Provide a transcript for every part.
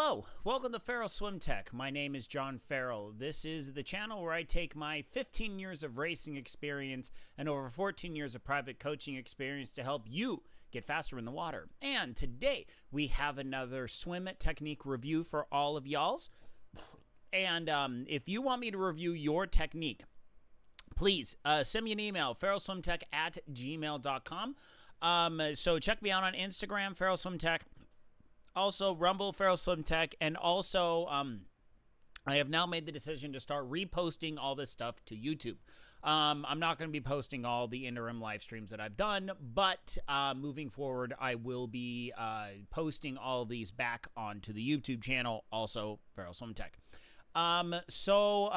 Hello, welcome to Ferrellswimtech. My name is John Ferrell. This is the channel where I take my 15 years of racing experience and over 14 years of private coaching experience to help you get faster in the water. And today we have another swim technique review for all of y'alls. And if you want me to review your technique, please send me an email, ferrellswimtech@gmail.com. So check me out on Instagram, Ferrellswimtech. Also, Rumble, Ferrellswimtech, and also I have now made the decision to start reposting all this stuff to YouTube. I'm not going to be posting all the interim live streams that I've done, but moving forward, I will be posting all of these back onto the YouTube channel, also Ferrellswimtech. So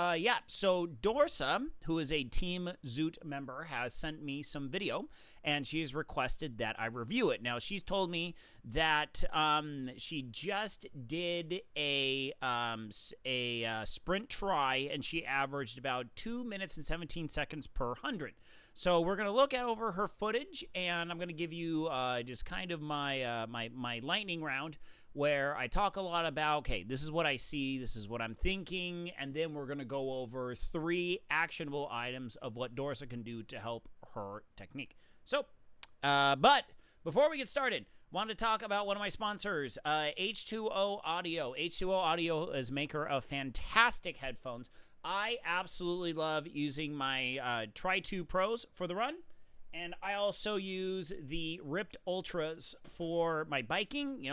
Dorsa, who is a Team Zoot member, has sent me some video, and she has requested that I review it. Now, she's told me that she just did a sprint try, and she averaged about 2 minutes and 17 seconds per 100. So we're going to look over her footage, and I'm going to give you just kind of my my lightning round, where I talk a lot about, okay, this is what I see, this is what I'm thinking, and then we're going to go over 3 actionable items of what Dorsa can do to help her technique. So, but before we get started, wanted to talk about one of my sponsors, H2O Audio. H2O Audio is a maker of fantastic headphones. I absolutely love using my Tri2 Pros for the run, and I also use the Ripped Ultras for my biking,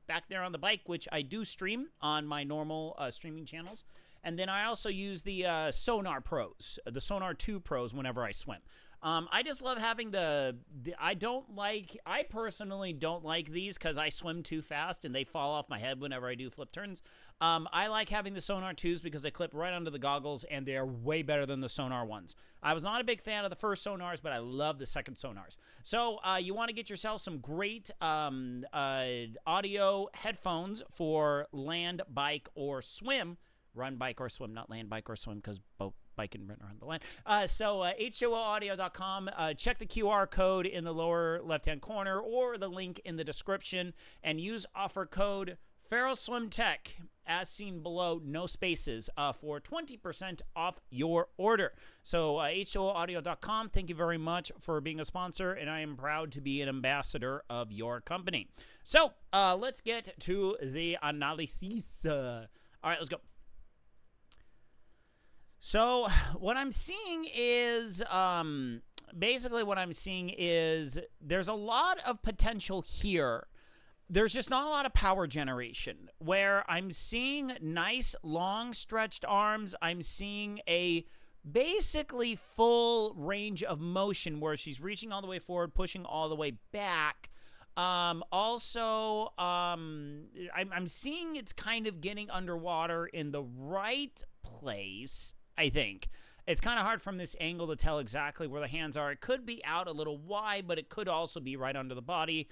back there on the bike, which I do stream on my normal streaming channels. And then I also use the Sonar Pros, the Sonar 2 Pros whenever I swim. I just love having I personally don't like these because I swim too fast and they fall off my head whenever I do flip turns. I like having the Sonar 2s because they clip right onto the goggles and they are way better than the Sonar ones. I was not a big fan of the first Sonars, but I love the second Sonars. So you want to get yourself some great audio headphones for land, bike, or swim. Run, bike, or swim, not land, bike, or swim, because both bike and run around the land. So H2OAudio.com. Check the QR code in the lower left-hand corner or the link in the description and use offer code Ferrellswimtech, as seen below, no spaces, for 20% off your order. So H2OAudio.com, thank you very much for being a sponsor, and I am proud to be an ambassador of your company. So let's get to the analysis. All right, let's go. So what I'm seeing is, basically what I'm seeing is there's a lot of potential here. There's just not a lot of power generation, where I'm seeing nice long stretched arms. I'm seeing a basically full range of motion where she's reaching all the way forward, pushing all the way back. I'm seeing it's kind of getting underwater in the right place. I think it's kind of hard from this angle to tell exactly where the hands are. It could be out a little wide, but it could also be right under the body.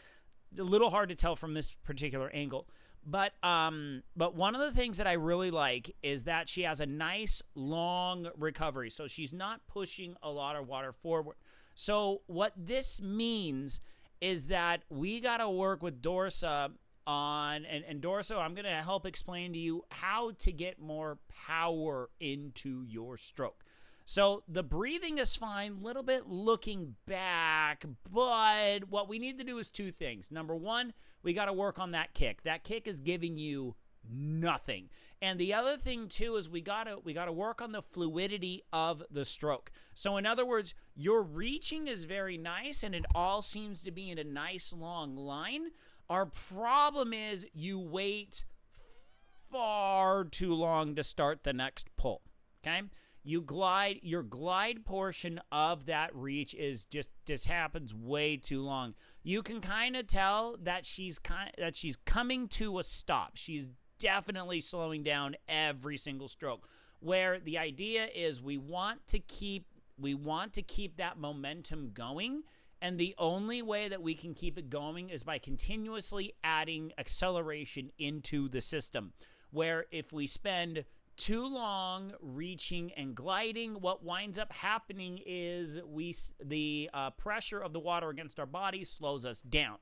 A little hard to tell from this particular angle. But one of the things that I really like is that she has a nice long recovery. So she's not pushing a lot of water forward. So what this means is that we got to work with Dorsa on, and Dorsa, I'm going to help explain to you how to get more power into your stroke. So the breathing is fine, little bit looking back, but what we need to do is 2 things. Number 1, we got to work on that kick. That kick is giving you nothing. And the other thing too is we got to work on the fluidity of the stroke. So in other words, your reaching is very nice and it all seems to be in a nice long line. Our problem is you wait far too long to start the next pull. Okay? Your glide portion of that reach is just happens way too long. You can kind of tell that she's coming to a stop. She's definitely slowing down every single stroke. Where the idea is we want to keep that momentum going, and the only way that we can keep it going is by continuously adding acceleration into the system. Where if we spend too long reaching and gliding, what winds up happening is the pressure of the water against our body slows us down.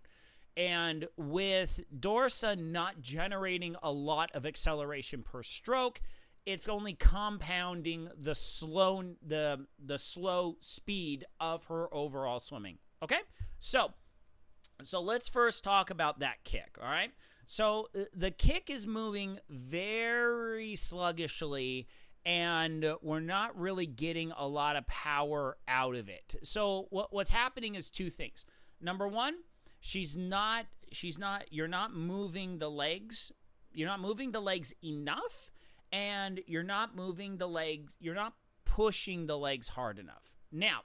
And with Dorsa not generating a lot of acceleration per stroke, it's only compounding the slow speed of her overall swimming. Okay? So let's first talk about that kick, all right? So the kick is moving very sluggishly, and we're not really getting a lot of power out of it. So what's happening is two things. Number one, you're not moving the legs. You're not moving the legs enough, and you're not pushing the legs hard enough. Now,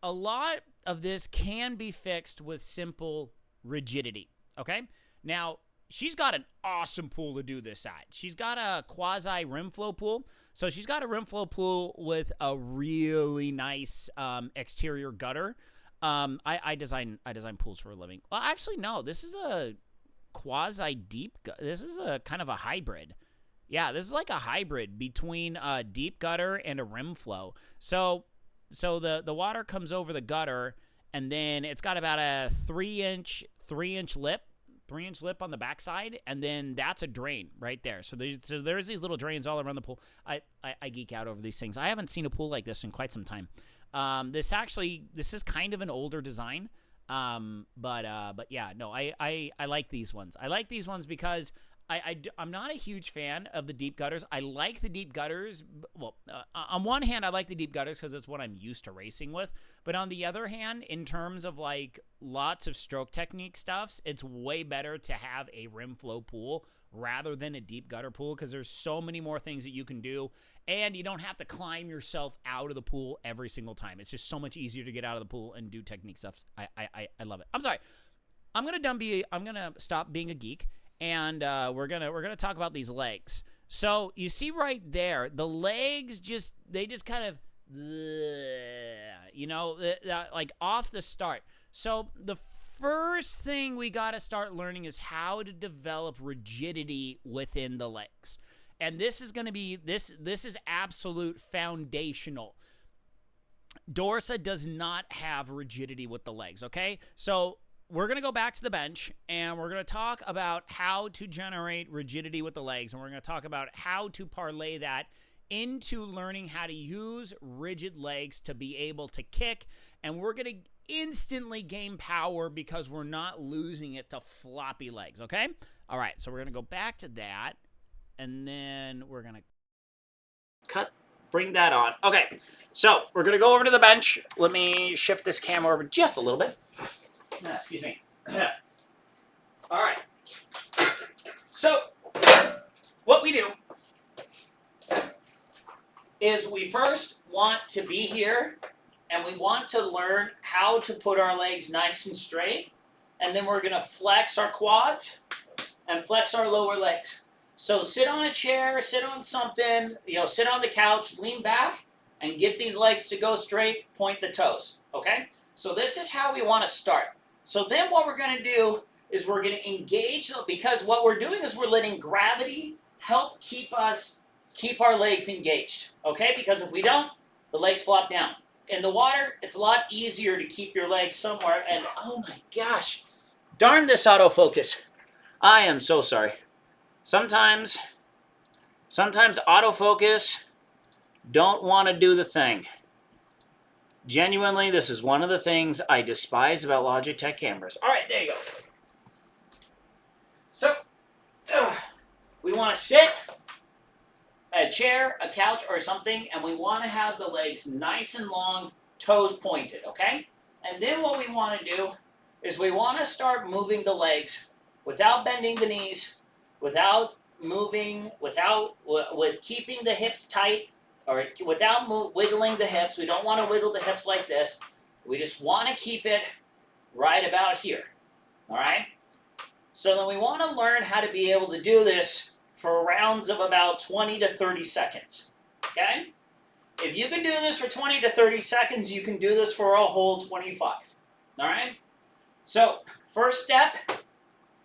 a lot of this can be fixed with simple rigidity, okay? Now, she's got an awesome pool to do this at. She's got a quasi rim flow pool. So she's got a rim flow pool with a really nice exterior gutter. I design pools for a living. Well, actually, no. This is a quasi deep. This is a kind of a hybrid. Yeah, this is like a hybrid between a deep gutter and a rim flow. So the water comes over the gutter, and then it's got about a 3-inch lip on the backside, and then that's a drain right there. So there's these little drains all around the pool. I geek out over these things. I haven't seen a pool like this in quite some time. This is kind of an older design. But yeah, no, I like these ones. I like these ones because I'm not a huge fan of the deep gutters. I like the deep gutters. Well, on one hand, I like the deep gutters because it's what I'm used to racing with. But on the other hand, in terms of like lots of stroke technique stuffs, it's way better to have a rim flow pool rather than a deep gutter pool because there's so many more things that you can do, and you don't have to climb yourself out of the pool every single time. It's just so much easier to get out of the pool and do technique stuff. I love it. I'm sorry. I'm gonna stop being a geek. And we're gonna talk about these legs. So you see right there, the legs just kind of, like off the start. So the first thing we got to start learning is how to develop rigidity within the legs. And this is going to be this is absolute foundational. Dorsa does not have rigidity with the legs, okay? So we're going to go back to the bench, and we're going to talk about how to generate rigidity with the legs, and we're going to talk about how to parlay that into learning how to use rigid legs to be able to kick, and we're going to instantly gain power because we're not losing it to floppy legs, okay? All right, so we're going to go back to that, and then we're going to bring that on. Okay, so we're going to go over to the bench. Let me shift this camera over just a little bit. Excuse me. All right. So what we do is we first want to be here, and we want to learn how to put our legs nice and straight, and then we're going to flex our quads and flex our lower legs. So sit on a chair, sit on something, sit on the couch, lean back, and get these legs to go straight, point the toes, okay? So this is how we want to start. So then what we're going to do is we're going to engage, because what we're doing is we're letting gravity help keep our legs engaged, okay? Because if we don't, the legs flop down. In the water, it's a lot easier to keep your legs somewhere, and oh my gosh, darn this autofocus. I am so sorry. Sometimes autofocus don't want to do the thing. Genuinely, this is one of the things I despise about Logitech cameras. All right, there you go. So, we want to sit at a chair, a couch, or something, and we want to have the legs nice and long, toes pointed, okay? And then what we want to do is we want to start moving the legs without bending the knees, without moving, with keeping the hips tight, or without wiggling the hips. We don't want to wiggle the hips like this. We just want to keep it right about here, all right? So then we want to learn how to be able to do this for rounds of about 20 to 30 seconds, okay? If you can do this for 20 to 30 seconds, you can do this for a whole 25, all right? So first step,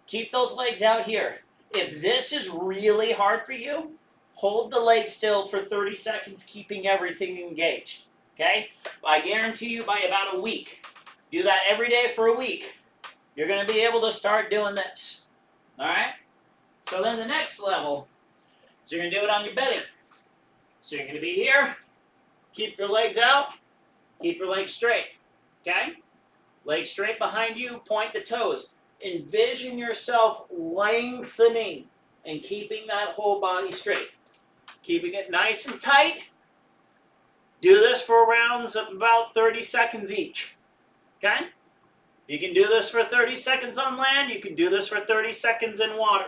keep those legs out here. If this is really hard for you, hold the leg still for 30 seconds, keeping everything engaged, okay? I guarantee you by about a week. Do that every day for a week. you're going to be able to start doing this. All right? So then the next level is you're going to do it on your belly. So you're going to be here, keep your legs out, keep your legs straight. Okay? Legs straight behind you, point the toes. Envision yourself lengthening and keeping that whole body straight. Keeping it nice and tight. Do this for rounds of about 30 seconds each. Okay? You can do this for 30 seconds on land. You can do this for 30 seconds in water.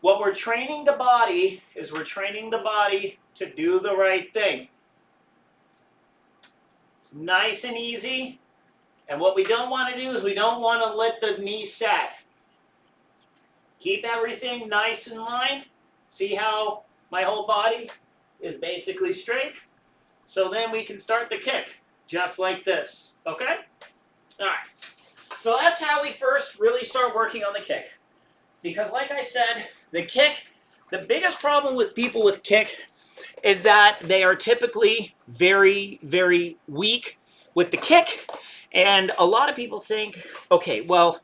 What we're training the body is we're training the body to do the right thing. It's nice and easy. And what we don't want to do is we don't want to let the knee sag. Keep everything nice in line. See how my whole body is basically straight? So then we can start the kick, just like this, okay? All right, so that's how we first really start working on the kick. Because like I said, the kick, the biggest problem with people with kick is that they are typically very, very weak with the kick. And a lot of people think, okay, well,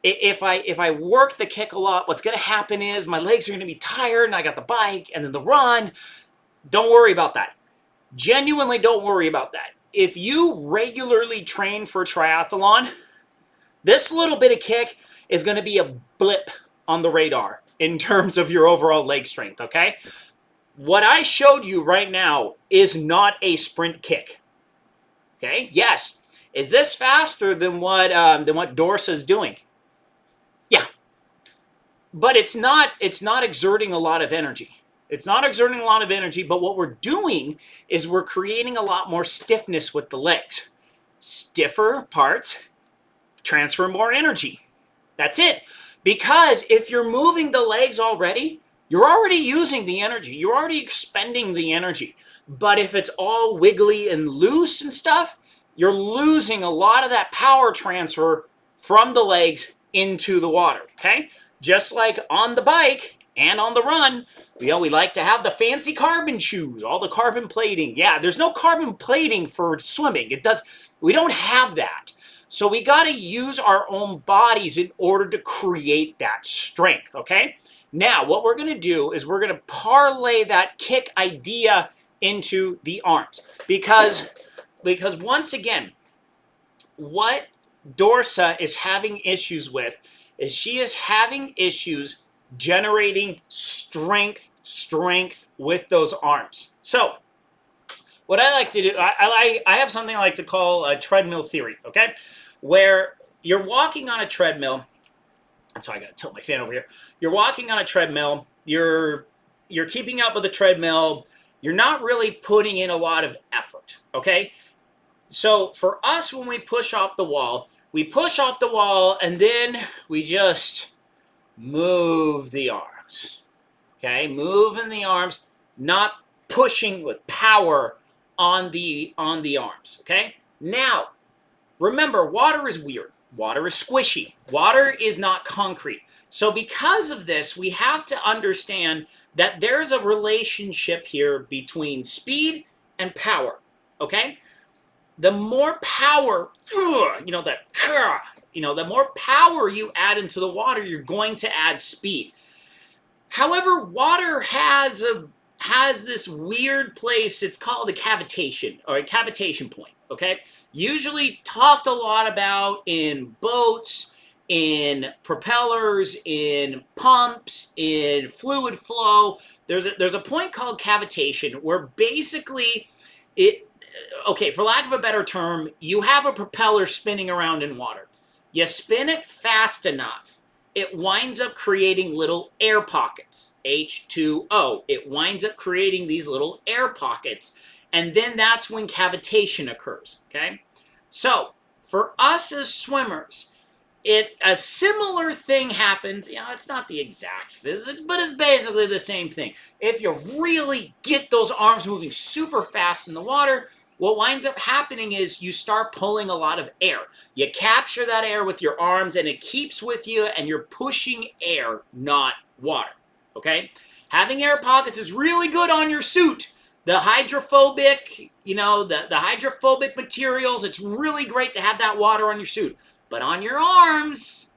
if I work the kick a lot, what's going to happen is my legs are going to be tired and I got the bike and then the run. Don't worry about that. Genuinely don't worry about that. If you regularly train for triathlon, this little bit of kick is going to be a blip on the radar in terms of your overall leg strength, okay? What I showed you right now is not a sprint kick, okay? Yes. Is this faster than what Dorsa is doing? Yeah. But it's not exerting a lot of energy. It's not exerting a lot of energy, but what we're doing is we're creating a lot more stiffness with the legs. Stiffer parts transfer more energy. That's it. Because if you're moving the legs already, you're already using the energy. You're already expending the energy. But if it's all wiggly and loose and stuff, you're losing a lot of that power transfer from the legs into the water, okay? Just like on the bike and on the run, we like to have the fancy carbon shoes, all the carbon plating. Yeah, there's no carbon plating for swimming. We don't have that. So we got to use our own bodies in order to create that strength, okay? Now, what we're going to do is we're going to parlay that kick idea into the arms. Because once again, what Dorsa is having issues with is she is having issues generating strength with those arms. So what I like to do, I have something I like to call a treadmill theory, okay? Where you're walking on a treadmill, and so I got to tilt my fan over here. You're walking on a treadmill, you're keeping up with the treadmill, you're not really putting in a lot of effort, okay? So for us, when we push off the wall, and then we just move the arms, okay? Moving the arms, not pushing with power on the arms, okay? Now, remember, water is weird. Water is squishy. Water is not concrete. So because of this, we have to understand that there's a relationship here between speed and power, okay? The more power, the more power you add into the water, you're going to add speed. However, water has this weird place. It's called a cavitation, or a cavitation point, okay? Usually talked a lot about in boats, in propellers, in pumps, in fluid flow. There's a point called cavitation where basically okay, for lack of a better term, you have a propeller spinning around in water. You spin it fast enough, it winds up creating little air pockets, H2O. It winds up creating these little air pockets, and then that's when cavitation occurs, okay? So, for us as swimmers, a similar thing happens. It's not the exact physics, but it's basically the same thing. If you really get those arms moving super fast in the water, what winds up happening is you start pulling a lot of air. You capture that air with your arms, and it keeps with you, and you're pushing air, not water, okay? Having air pockets is really good on your suit. The hydrophobic, the hydrophobic materials, it's really great to have that water on your suit. But on your arms,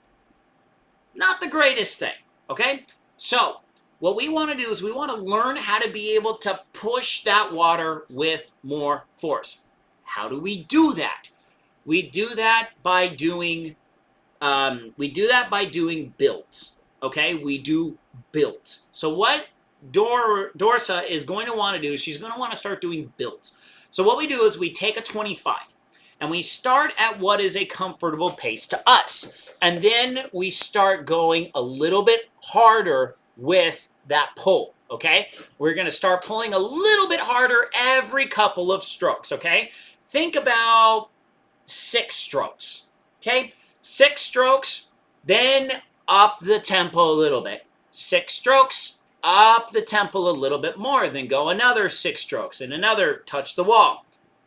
not the greatest thing, okay? So what we want to do is we want to learn how to be able to push that water with more force. How do we do that? We do that by doing builds, okay? We do builds. So what Dorsa is going to want to do is she's going to want to start doing builds. So what we do is we take a 25 and we start at what is a comfortable pace to us. And then we start going a little bit harder with that pull, okay? We're going to start pulling a little bit harder every couple of strokes, okay? Think about 6 strokes, okay? 6 strokes, then up the tempo a little bit. 6 strokes, up the tempo a little bit more. Then go another 6 strokes and another, touch the wall.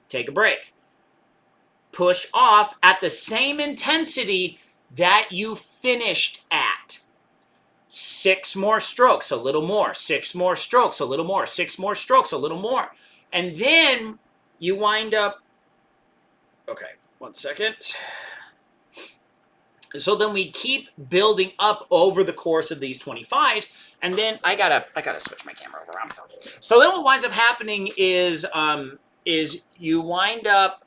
Take a break. Push off at the same intensity that you finished at. 6 more strokes, a little more. 6 more strokes, a little more. 6 more strokes, a little more. And then you wind up, okay, 1 second. So then we keep building up over the course of these 25s, and then I gotta switch my camera over. So then what winds up happening is you wind up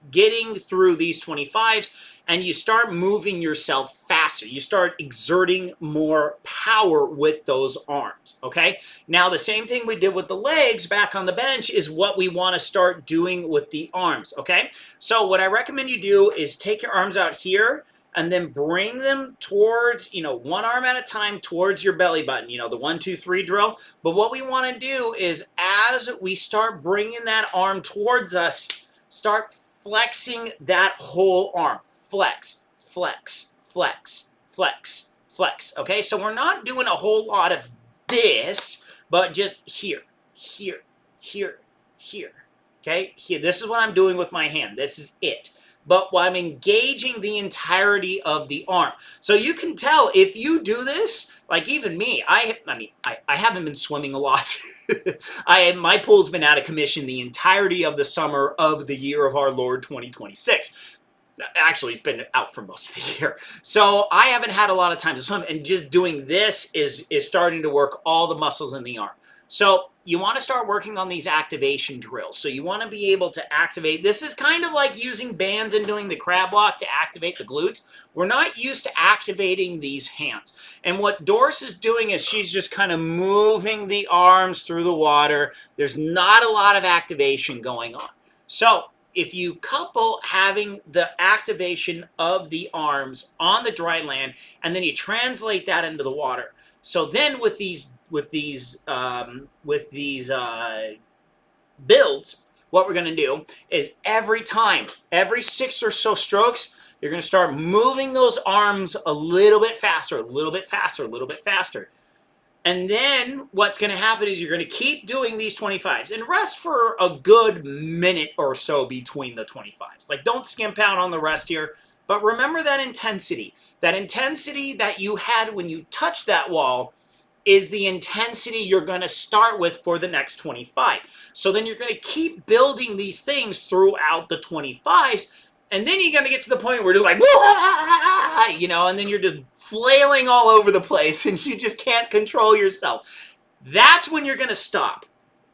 getting through these 25s, and you start moving yourself faster. You start exerting more power with those arms, okay? Now, the same thing we did with the legs back on the bench is what we want to start doing with the arms, okay? So what I recommend you do is take your arms out here and then bring them towards, one arm at a time towards your belly button, the 1, 2, 3 drill. But what we want to do is as we start bringing that arm towards us, start flexing that whole arm. Flex, flex, flex, flex, flex. Okay, so we're not doing a whole lot of this, but just here, here, here, here. Okay, here. This is what I'm doing with my hand. This is it. But I'm engaging the entirety of the arm. So you can tell if you do this, like even me, I haven't been swimming a lot. My pool's been out of commission the entirety of the summer of the year of our Lord 2026. Actually, it's been out for most of the year. So I haven't had a lot of time to swim, and just doing this is starting to work all the muscles in the arm. So you want to start working on these activation drills. So you want to be able to activate. This is kind of like using bands and doing the crab walk to activate the glutes. We're not used to activating these hands. And what Dorsa is doing is she's just kind of moving the arms through the water. There's not a lot of activation going on. So if you couple having the activation of the arms on the dry land, and then you translate that into the water. So then with these builds, what we're going to do is every 6 or so strokes, you're going to start moving those arms a little bit faster, a little bit faster, a little bit faster. And then what's going to happen is you're going to keep doing these 25s and rest for a good minute or so between the 25s. Like, don't skimp out on the rest here, but remember that intensity. That intensity that you had when you touched that wall is the intensity you're going to start with for the next 25. So then you're going to keep building these things throughout the 25s, and then you're going to get to the point where you're like, and then you're just flailing all over the place and you just can't control yourself. That's when you're going to stop,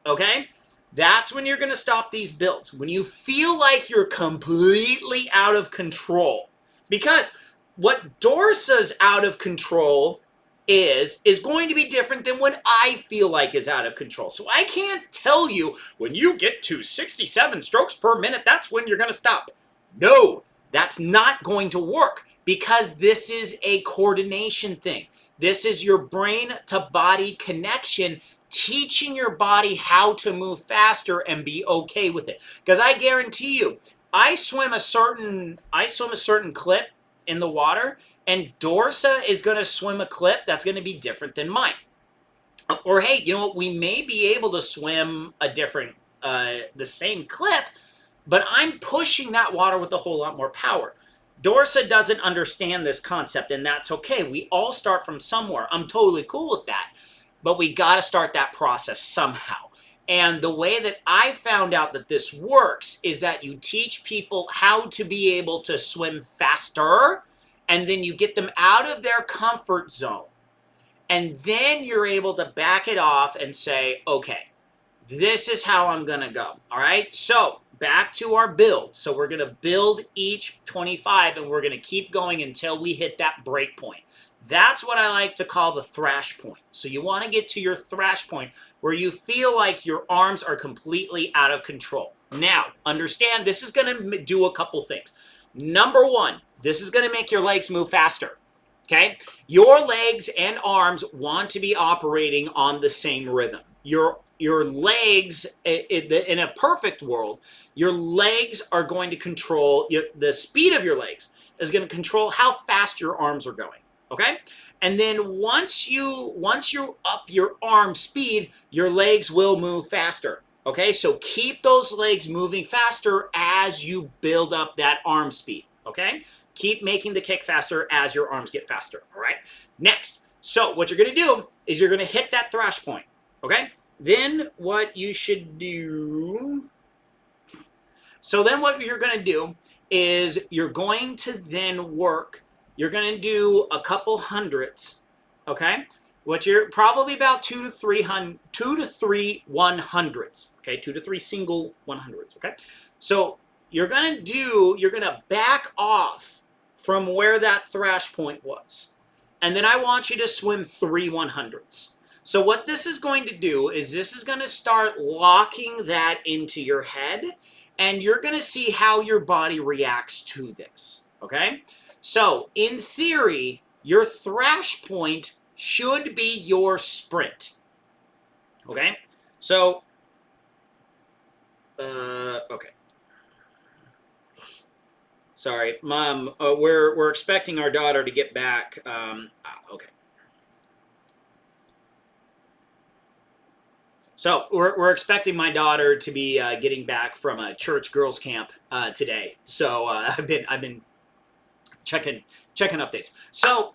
okay? That's when you're going to stop these builds. When you feel like you're completely out of control. Because what Dorsa's out of control is going to be different than what I feel like is out of control. So I can't tell you when you get to 67 strokes per minute, that's when you're going to stop. No, that's not going to work. Because this is a coordination thing. This is your brain to body connection, teaching your body how to move faster and be okay with it. Because I guarantee you, I swim a certain clip in the water, and Dorsa is going to swim a clip that's going to be different than mine. Or hey, you know what? We may be able to swim a different, the same clip, but I'm pushing that water with a whole lot more power. Dorsa doesn't understand this concept, and that's okay. We all start from somewhere. I'm totally cool with that. But we got to start that process somehow. And the way that I found out that this works is that you teach people how to be able to swim faster, and then you get them out of their comfort zone. And then you're able to back it off and say, okay, this is how I'm going to go. All right. So back to our build. So we're going to build each 25 and we're going to keep going until we hit that break point. That's what I like to call the thrash point. So you want to get to your thrash point where you feel like your arms are completely out of control. Now, understand this is going to do a couple things. Number one, this is going to make your legs move faster. Okay? Your legs and arms want to be operating on the same rhythm. Your legs, in a perfect world, your legs are going to control, the speed of your legs is going to control how fast your arms are going. Okay? And then once you up your arm speed, your legs will move faster. Okay? So keep those legs moving faster as you build up that arm speed. Okay? Keep making the kick faster as your arms get faster. All right? Next. So what you're going to do is you're going to hit that thrash point. Okay? Then what you should do, so then what you're going to do is you're going to then work, you're going to do a couple hundreds, okay? What you're probably about 2 to 3 100s, okay? 2 to 3 single 100s, okay? So you're going to back off from where that thrash point was. And then I want you to swim 3 100s. So what this is going to do is this is going to start locking that into your head, and you're going to see how your body reacts to this, okay? So in theory, your thrash point should be your sprint, okay? So, okay. Sorry, Mom, we're expecting our daughter to get back. Okay. So we're expecting my daughter to be getting back from a church girls camp today. So I've been checking updates. So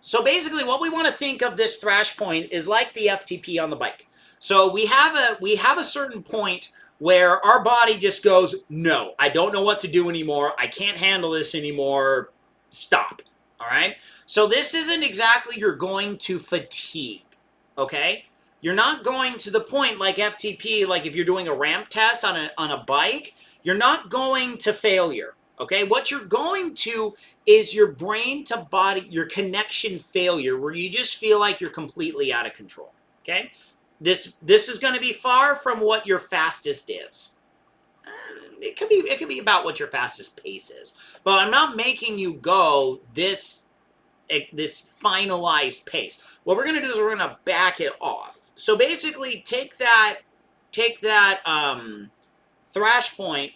so basically, what we want to think of this thrash point is like the FTP on the bike. So we have a certain point where our body just goes, no, I don't know what to do anymore. I can't handle this anymore. Stop. All right. So this isn't exactly you're going to fatigue. Okay. You're not going to the point like FTP, like if you're doing a ramp test on a bike, you're not going to failure, okay? What you're going to is your brain to body, your connection failure, where you just feel like you're completely out of control, okay? This is going to be far from what your fastest is. It could be about what your fastest pace is, but I'm not making you go this finalized pace. What we're going to do is we're going to back it off. So basically, take that thrash point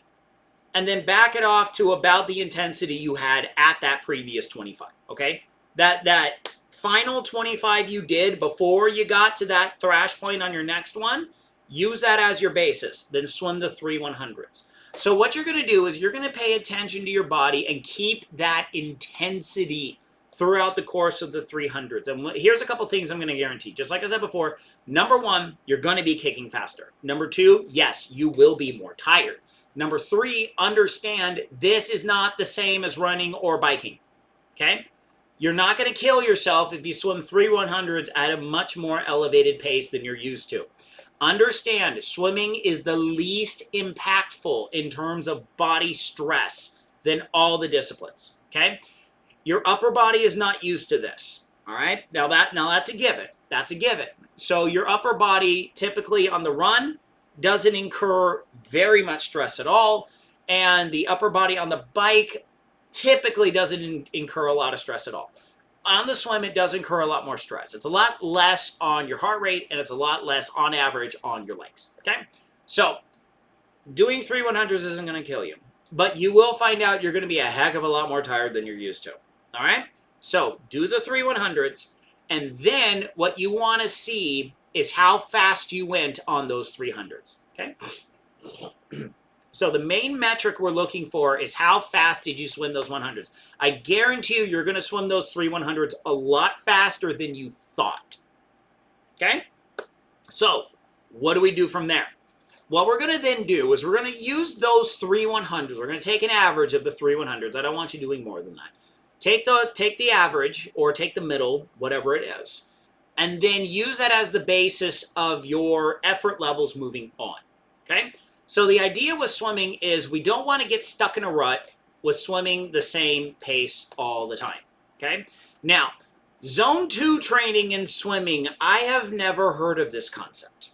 and then back it off to about the intensity you had at that previous 25, okay? That final 25 you did before you got to that thrash point on your next one, use that as your basis, then swim the 3 100s. So what you're going to do is you're going to pay attention to your body and keep that intensity throughout the course of the 300s. And here's a couple things I'm going to guarantee. Just like I said before, number one, you're going to be kicking faster. Number two, yes, you will be more tired. Number three, understand this is not the same as running or biking, okay? You're not going to kill yourself if you swim 3 100s at a much more elevated pace than you're used to. Understand, swimming is the least impactful in terms of body stress than all the disciplines, okay? Your upper body is not used to this, all right? Now that's a given. That's a given. So your upper body typically on the run doesn't incur very much stress at all, and the upper body on the bike typically doesn't incur a lot of stress at all. On the swim, it does incur a lot more stress. It's a lot less on your heart rate, and it's a lot less on average on your legs, okay? So doing 3 100s isn't going to kill you, but you will find out you're going to be a heck of a lot more tired than you're used to. All right, so do the 3 100s, and then what you want to see is how fast you went on those 300s, okay? So the main metric we're looking for is how fast did you swim those 100s. I guarantee you're going to swim those 3 100s a lot faster than you thought, okay? So What do we do from there? What we're going to then do is we're going to use those 3 100s. We're going to take an average of the 3 100s. I don't want you doing more than that. Take the average, or take the middle, whatever it is, and then use that as the basis of your effort levels moving on, okay? So the idea with swimming is we don't want to get stuck in a rut with swimming the same pace all the time, okay? Now, zone 2 training in swimming, I have never heard of this concept.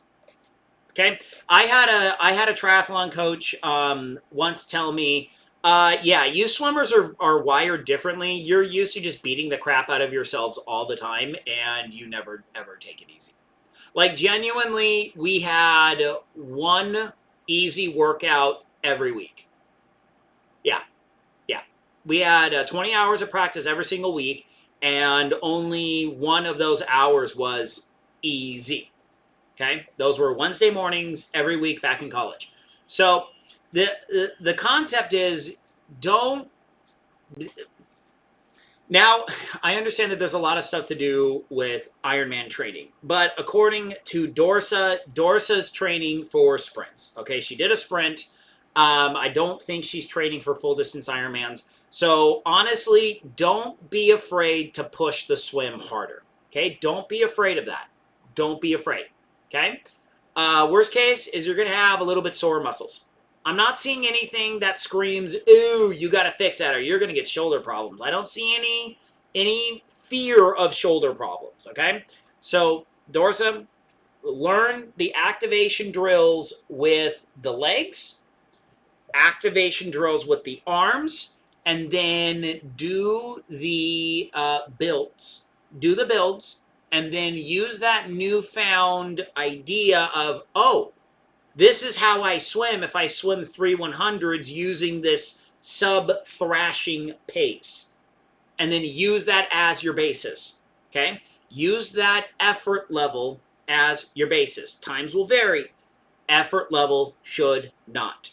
Okay, I had a triathlon coach once tell me, yeah, you swimmers are wired differently. You're used to just beating the crap out of yourselves all the time, and you never ever take it easy. Like, genuinely, we had one easy workout every week. Yeah, yeah. We had 20 hours of practice every single week, and only one of those hours was easy. Okay, those were Wednesday mornings every week back in college. So the concept is, don't. Now, I understand that there's a lot of stuff to do with Ironman training, but according to Dorsa, Dorsa's training for sprints. Okay, she did a sprint. I don't think she's training for full distance Ironmans. So honestly, don't be afraid to push the swim harder. Okay, don't be afraid of that. Don't be afraid. Okay? Worst case is you're going to have a little bit sore muscles. I'm not seeing anything that screams, ooh, you got to fix that or you're going to get shoulder problems. I don't see any fear of shoulder problems, okay? So, Dorsa, learn the activation drills with the legs, activation drills with the arms, and then do the builds. Do the builds. And then use that newfound idea of, oh, this is how I swim if I swim 3 100s using this sub-thrashing pace. And then use that as your basis, okay? Use that effort level as your basis. Times will vary. Effort level should not.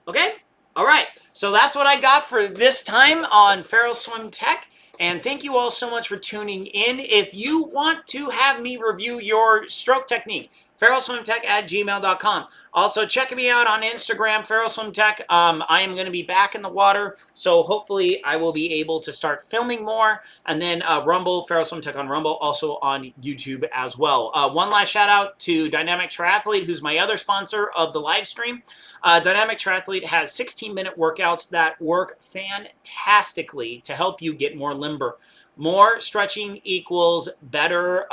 Okay? All right. So that's what I got for this time on Ferrellswimtech. And thank you all so much for tuning in. If you want to have me review your stroke technique, Ferrellswimtech@gmail.com. Also, check me out on Instagram, Ferrellswimtech. I am going to be back in the water, so hopefully I will be able to start filming more. And then Rumble, Ferrellswimtech on Rumble, also on YouTube as well. One last shout out to Dynamic Triathlete, who's my other sponsor of the live stream. Dynamic Triathlete has 16-minute workouts that work fantastically to help you get more limber. More stretching equals better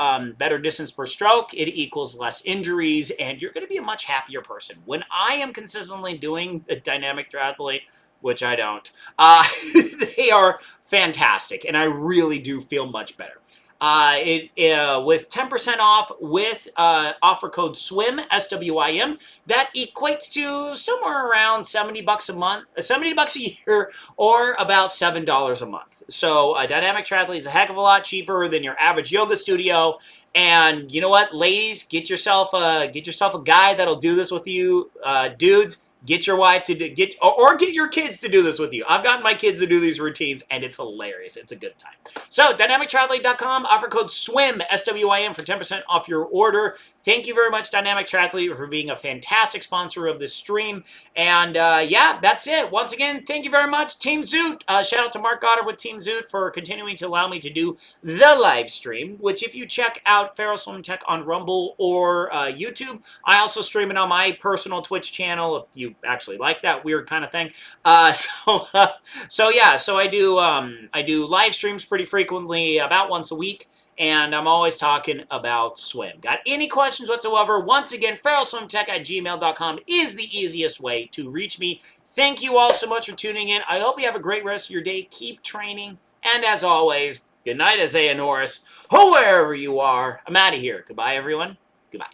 distance per stroke. It equals less injuries, and you're going to be a much happier person. When I am consistently doing a Dynamic Triathlete, which I don't, they are fantastic, and I really do feel much better. With 10% off with offer code SWIM, SWIM, that equates to somewhere around $70 a month, $70 a year, or about $7 a month. So Dynamic Triathlete is a heck of a lot cheaper than your average yoga studio. And you know what, ladies, get yourself a guy that'll do this with you. Dudes, get your wife to get your kids to do this with you. I've gotten my kids to do these routines, and it's hilarious. It's a good time. So, dynamictriathlete.com, offer code SWIM, SWIM, for 10% off your order. Thank you very much, Dynamic Triathlete, for being a fantastic sponsor of this stream. And yeah, that's it. Once again, thank you very much, Team Zoot. Shout out to Mark Goddard with Team Zoot for continuing to allow me to do the live stream, which if you check out Ferrellswimtech on Rumble or YouTube, I also stream it on my personal Twitch channel, if you actually like that weird kind of thing. So yeah, so I do live streams pretty frequently, about once a week. And I'm always talking about swim. Got any questions whatsoever? Once again, ferrellswimtech@gmail.com is the easiest way to reach me. Thank you all so much for tuning in. I hope you have a great rest of your day. Keep training. And as always, good night, Isaiah Norris. Wherever you are, I'm out of here. Goodbye, everyone. Goodbye.